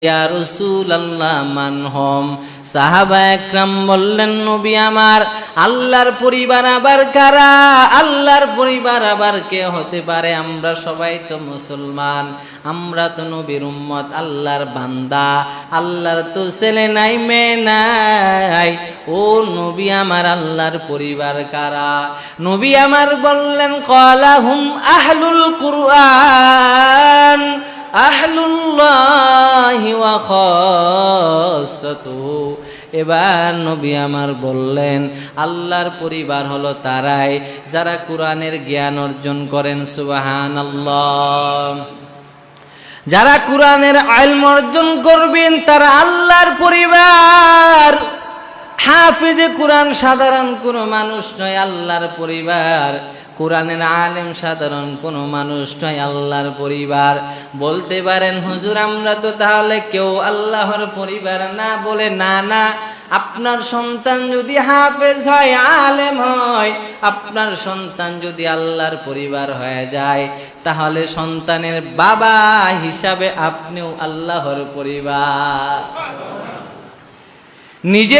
ইয়া রাসূলুল্লাহ মান হুম। সাহাবা একরাম বললেন, নবী আমার, আল্লাহর পরিবার আবার কারা? আল্লাহর পরিবার আবার কে হতে পারে? আমরা সবাই তো মুসলমান, আমরা তো নবীর উম্মত, আল্লাহর বান্দা, আল্লাহর তো ছেলে নাই মেয়ে নাই। ও নবী আমার, আল্লাহর পরিবার কারা? নবী আমার বললেন, ক্বালা হুম আহলুল কুরআন আহলুল্লাহি ওয়া খাসাতুহু। এবার নবী আমার বললেন, আল্লাহর পরিবার হলো তারাই যারা কোরআনের জ্ঞান অর্জন করেন। সুবহানাল্লাহ। যারা কোরআনের ইলম অর্জন করবেন তারা আল্লাহর পরিবার। হাফিজে কোরআন সাধারণ কোনো মানুষ নয়, আল্লাহর পরিবার। কোরআনের আলেম সাধারণ কোনো মানুষ নয়, আল্লাহর পরিবার। বলতে পারেন, হুজুর আমরা তো তাহলে কেউ আল্লাহর পরিবার না? বলে না না, আপনার সন্তান যদি হাফেজ হয়, আলেম হয়, আপনার সন্তান যদি আল্লাহর পরিবার হয়ে যায়, তাহলে সন্তানের বাবা হিসাবে আপনিও আল্লাহর পরিবার। নিজে